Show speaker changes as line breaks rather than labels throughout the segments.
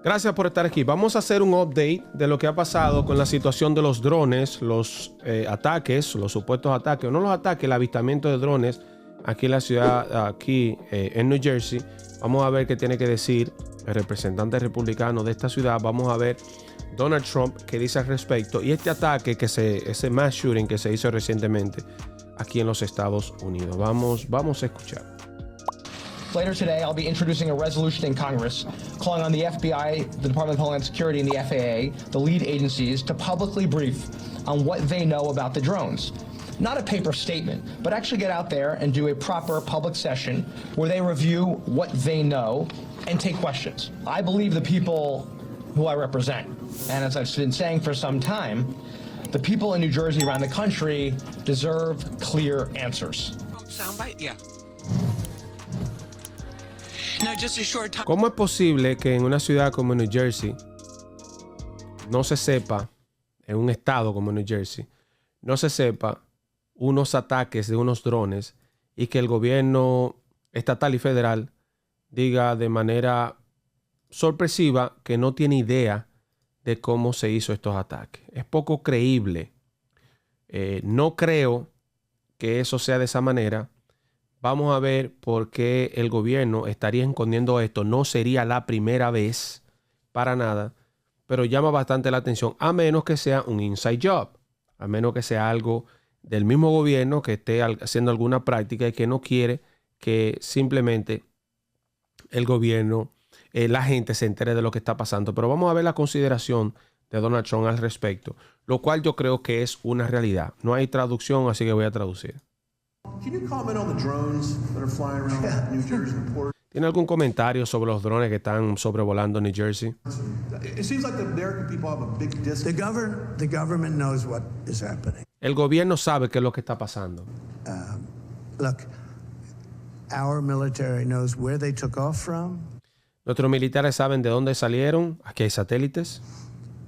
Gracias por estar aquí. Vamos a hacer un update de lo que ha pasado con la situación de los drones, los ataques, los supuestos ataques, o no los ataques, el avistamiento de drones aquí en la ciudad, aquí en New Jersey. Vamos a ver qué tiene que decir el representante republicano de esta ciudad. Vamos a ver Donald Trump qué dice al respecto. Y este ataque, ese mass shooting que se hizo recientemente aquí en los Estados Unidos. Vamos a escuchar.
Later today, I'll be introducing a resolution in Congress calling on the FBI, the Department of Homeland Security, and the FAA, the lead agencies, to publicly brief on what they know about the drones. Not a paper statement, but actually get out there and do a proper public session where they review what they know and take questions. I believe the people who I represent, and as I've been saying for some time, the people in New Jersey around the country deserve clear answers.
Soundbite, yeah. No, just a short time.
¿Cómo es posible que en una ciudad como New Jersey no se sepa, en un estado como New Jersey, no se sepa unos ataques de unos drones y que el gobierno estatal y federal diga de manera sorpresiva que no tiene idea de cómo se hizo estos ataques? Es poco creíble. No creo que eso sea de esa manera. Vamos a ver por qué el gobierno estaría escondiendo esto. No sería la primera vez para nada, pero llama bastante la atención, a menos que sea un inside job, a menos que sea algo del mismo gobierno que esté haciendo alguna práctica y que no quiere que simplemente el gobierno, la gente se entere de lo que está pasando. Pero vamos a ver la consideración de Donald Trump al respecto, lo cual yo creo que es una realidad. No hay traducción, así que voy a traducir.
Can you comment on the drones that are flying around New Jersey port?
¿Tiene algún comentario sobre los drones que están sobrevolando New Jersey?
It seems like the American people have a big disconnect.
The government knows what is happening.
El gobierno sabe qué es lo que está pasando.
Look, our military knows where they took off from.
Nuestros militares saben de dónde salieron. Aquí hay satélites.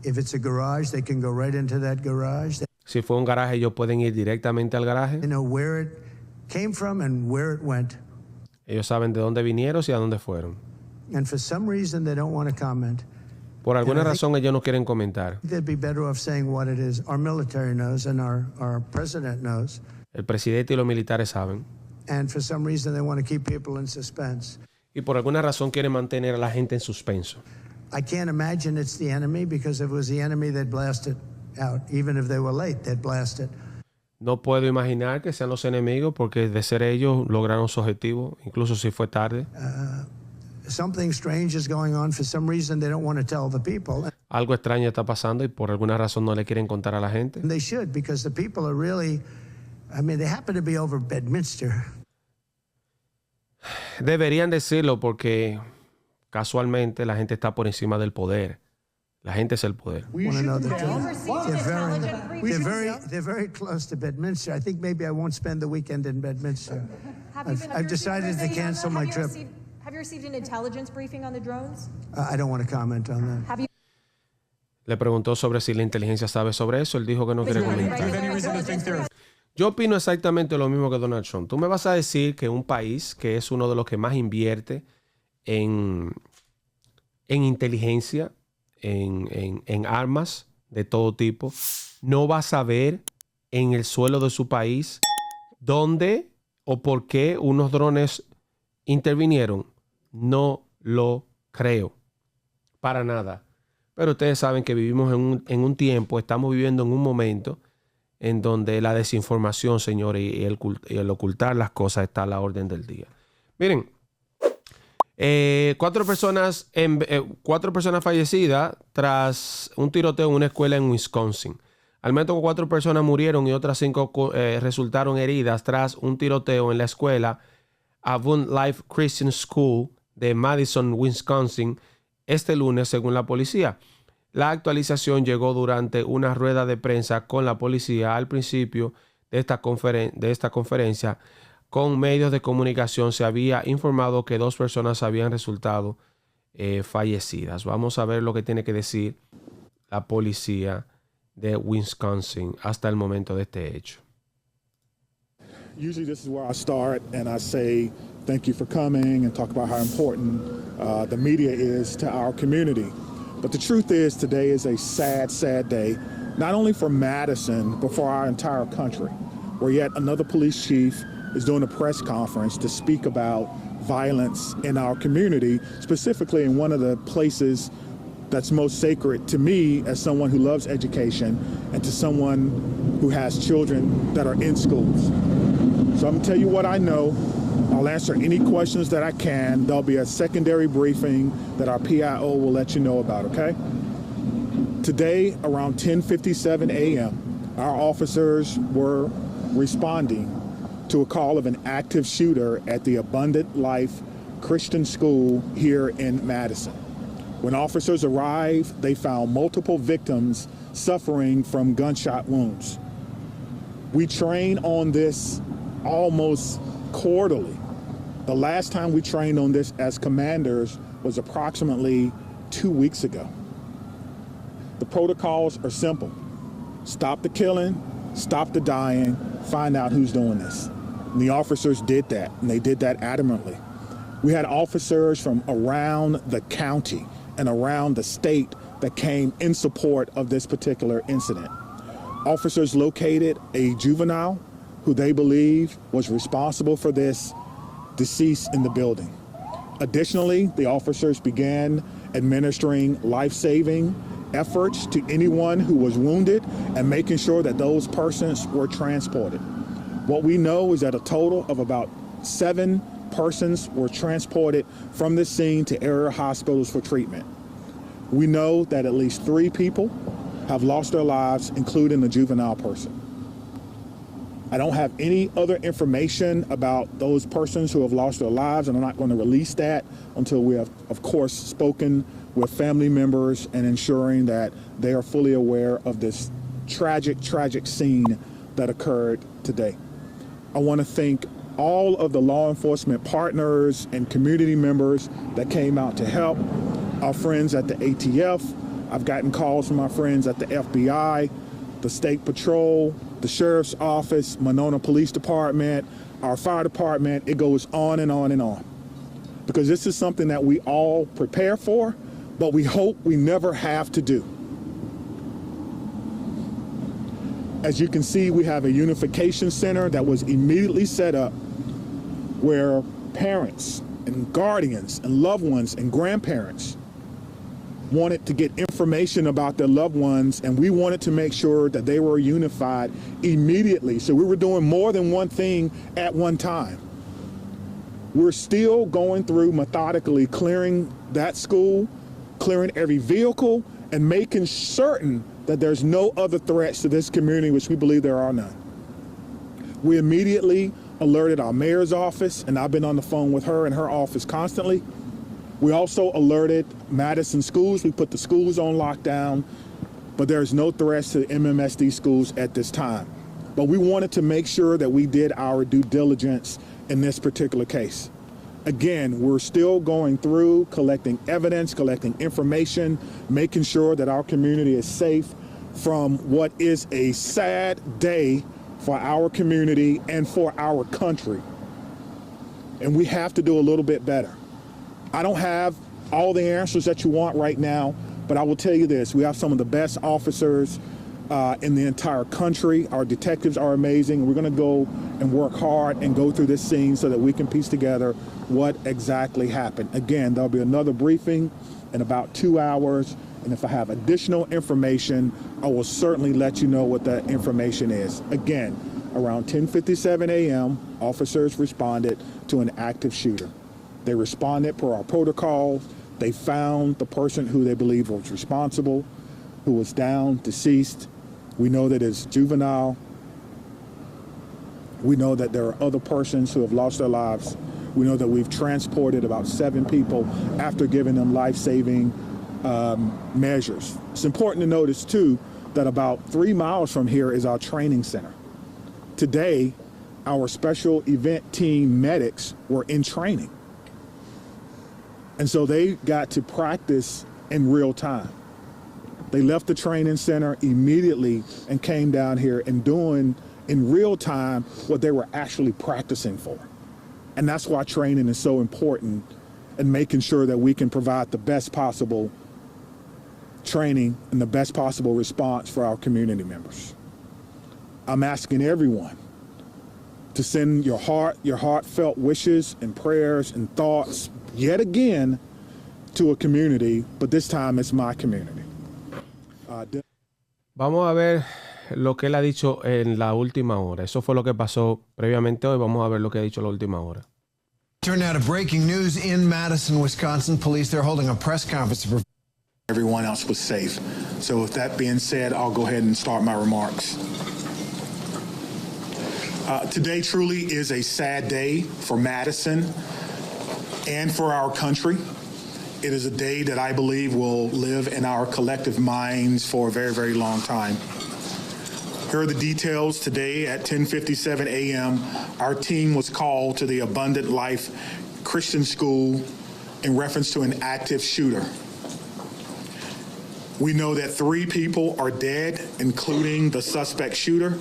If it's a garage, they can go right into that garage.
Si fue un garaje, ellos pueden ir directamente al garaje.
They know where it came from and where it went.
Ellos saben de dónde vinieron y a dónde fueron.
And for some reason they don't want to comment.
Por alguna razón ellos no quieren comentar.
They'd be better off saying what it is. Our military knows and our president knows.
El presidente y los militares saben.
And for some reason they want to keep people in suspense.
Y por alguna razón quieren mantener a la gente en suspenso.
I can't imagine it's the enemy, because if it was the enemy they'd blast it out. Even if they were late, they'd blast it.
No puedo imaginar que sean los enemigos, porque de ser ellos lograron su objetivo, incluso si fue tarde.
Something strange is going on. For some reason they don't want to tell the people.
Algo extraño está pasando y por alguna razón no le quieren contar a la gente.
And they should, because the people are really, I mean, they happen to be over Bedminster.
Deberían decirlo porque casualmente la gente está por encima del poder. La gente es el poder.
They're very close to Bedminster. I think maybe I won't spend the weekend in Bedminster. I've decided to cancel my trip.
Have you received an intelligence briefing on the drones?
I don't want to comment on that.
Le preguntó sobre si la inteligencia sabe sobre eso. Él dijo que no quiere comentar. Yo opino exactamente lo mismo que Donald Trump. Tú me vas a decir que un país que es uno de los que más invierte en inteligencia, en armas de todo tipo, no va a saber en el suelo de su país dónde o por qué unos drones intervinieron. No lo creo. Para nada. Pero ustedes saben que vivimos en un tiempo, estamos viviendo en un momento en donde la desinformación, señores, y el ocultar las cosas está a la orden del día. Miren, 4 personas fallecidas tras un tiroteo en una escuela en Wisconsin. Al menos 4 personas murieron y otras 5 resultaron heridas tras un tiroteo en la escuela Avon Life Christian School de Madison, Wisconsin, este lunes, según la policía. La actualización llegó durante una rueda de prensa con la policía al principio de esta conferencia. Con medios de comunicación se había informado que 2 personas habían resultado fallecidas. Vamos a ver lo que tiene que decir la policía de Wisconsin hasta el momento de este hecho.
Usually this is where I start and I say thank you for coming and talk about how important the media is to our community. But the truth is, today is a sad, sad day, not only for Madison, but for our entire country, where yet another police chief is doing a press conference to speak about violence in our community, specifically in one of the places that's most sacred to me as someone who loves education and to someone who has children that are in schools. So I'm gonna tell you what I know. I'll answer any questions that I can. There'll be a secondary briefing that our PIO will let you know about, okay? Today, around 10:57 a.m., our officers were responding to a call of an active shooter at the Abundant Life Christian School here in Madison. When officers arrived, they found multiple victims suffering from gunshot wounds. We train on this almost quarterly. The last time we trained on this as commanders was approximately 2 weeks ago. The protocols are simple. Stop the killing, stop the dying, find out who's doing this. And the officers did that, and they did that adamantly. We had officers from around the county and around the state that came in support of this particular incident. Officers located a juvenile who they believe was responsible for this deceased in the building. Additionally, the officers began administering life-saving efforts to anyone who was wounded and making sure that those persons were transported. What we know is that a total of about 7 persons were transported from the scene to area hospitals for treatment. We know that at least 3 people have lost their lives, including a juvenile person. I don't have any other information about those persons who have lost their lives, and I'm not going to release that until we have, of course, spoken with family members and ensuring that they are fully aware of this tragic, tragic scene that occurred today. I want to thank all of the law enforcement partners and community members that came out to help, our friends at the ATF. I've gotten calls from our friends at the FBI, the State Patrol, the Sheriff's Office, Monona Police Department, our fire department. It goes on and on and on. Because this is something that we all prepare for, but we hope we never have to do. As you can see, we have a unification center that was immediately set up where parents and guardians and loved ones and grandparents wanted to get information about their loved ones, and we wanted to make sure that they were unified immediately. So we were doing more than one thing at one time. We're still going through methodically clearing that school, clearing every vehicle, and making certain that there's no other threats to this community, which we believe there are none. We immediately alerted our mayor's office, and I've been on the phone with her and her office constantly. We also alerted Madison schools. We put the schools on lockdown, but there's no threats to MMSD schools at this time. But we wanted to make sure that we did our due diligence in this particular case. Again, we're still going through collecting evidence, collecting information, making sure that our community is safe from what is a sad day for our community and for our country. And we have to do a little bit better. I don't have all the answers that you want right now, but I will tell you this: we have some of the best officers in the entire country. Our detectives are amazing. We're going to go and work hard and go through this scene so that we can piece together what exactly happened. Again, there'll be another briefing in about 2 hours, and if I have additional information, I will certainly let you know what that information is. Again, around 10:57 a.m., officers responded to an active shooter. They responded per our protocol. They found the person who they believe was responsible, who was down, deceased. We know that it's juvenile. We know that there are other persons who have lost their lives. We know that we've transported about 7 people after giving them life-saving measures. It's important to notice, too, that about 3 miles from here is our training center. Today, our special event team medics were in training. And so they got to practice in real time. They left the training center immediately and came down here and doing in real time what they were actually practicing for. And that's why training is so important and making sure that we can provide the best possible training and the best possible response for our community members. I'm asking everyone to send your heartfelt wishes and prayers and thoughts yet again to a community, but this time it's my community.
Vamos a ver lo que él ha dicho en la última hora. Eso fue lo que pasó previamente hoy. Vamos a ver lo que ha dicho en la última hora.
Turn now to breaking news in Madison, Wisconsin. Police, they're holding a press conference.
Everyone else was safe. So with that being said, I'll go ahead and start my remarks. Today truly is a sad day for Madison and for our country. It is a day that I believe will live in our collective minds for a very, very long time. Here are the details. Today at 10:57 a.m., our team was called to the Abundant Life Christian School in reference to an active shooter. We know that 3 people are dead, including the suspect shooter.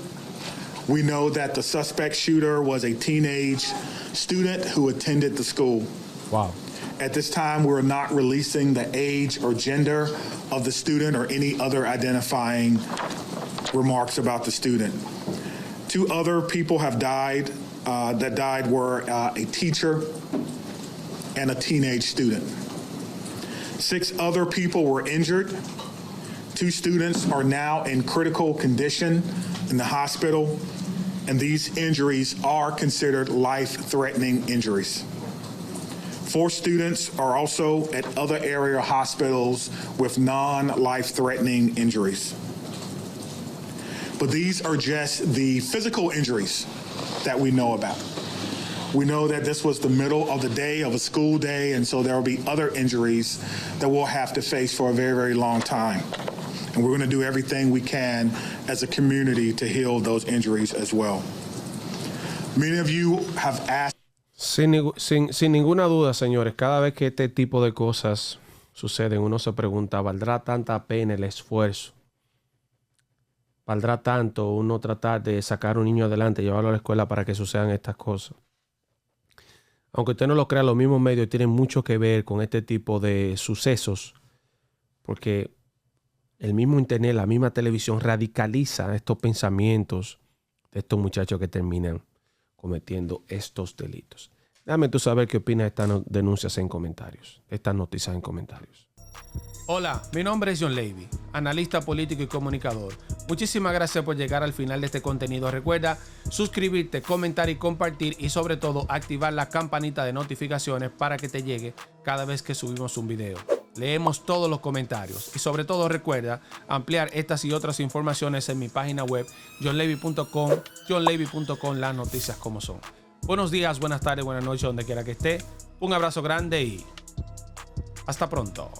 We know that the suspect shooter was a teenage student who attended the school.
Wow.
At this time, we're not releasing the age or gender of the student or any other identifying remarks about the student. 2 other people have died. That died were a teacher and a teenage student. 6 other people were injured. 2 students are now in critical condition in the hospital, and these injuries are considered life-threatening injuries. 4 students are also at other area hospitals with non-life-threatening injuries. But these are just the physical injuries that we know about. We know that this was the middle of the day of a school day, and so there will be other injuries that we'll have to face for a very, very long time. And we're going to do everything we can as a community to heal those injuries as well. Many of you have asked.
Sin ninguna duda, señores, cada vez que este tipo de cosas suceden, uno se pregunta, ¿valdrá tanta pena el esfuerzo? ¿Valdrá tanto uno tratar de sacar a un niño adelante, llevarlo a la escuela para que sucedan estas cosas? Aunque usted no lo crea, los mismos medios tienen mucho que ver con este tipo de sucesos, porque el mismo internet, la misma televisión radicaliza estos pensamientos de estos muchachos que terminan cometiendo estos delitos. Déjame tú saber qué opinas de estas denuncias en comentarios, de estas noticias en comentarios. Hola, mi nombre es John Levy, analista político y comunicador. Muchísimas gracias por llegar al final de este contenido. Recuerda suscribirte, comentar y compartir, y sobre todo activar la campanita de notificaciones para que te llegue cada vez que subimos un video. Leemos todos los comentarios y sobre todo recuerda ampliar estas y otras informaciones en mi página web johnlevy.com, las noticias como son. Buenos días, buenas tardes, buenas noches, donde quiera que esté. Un abrazo grande y hasta pronto.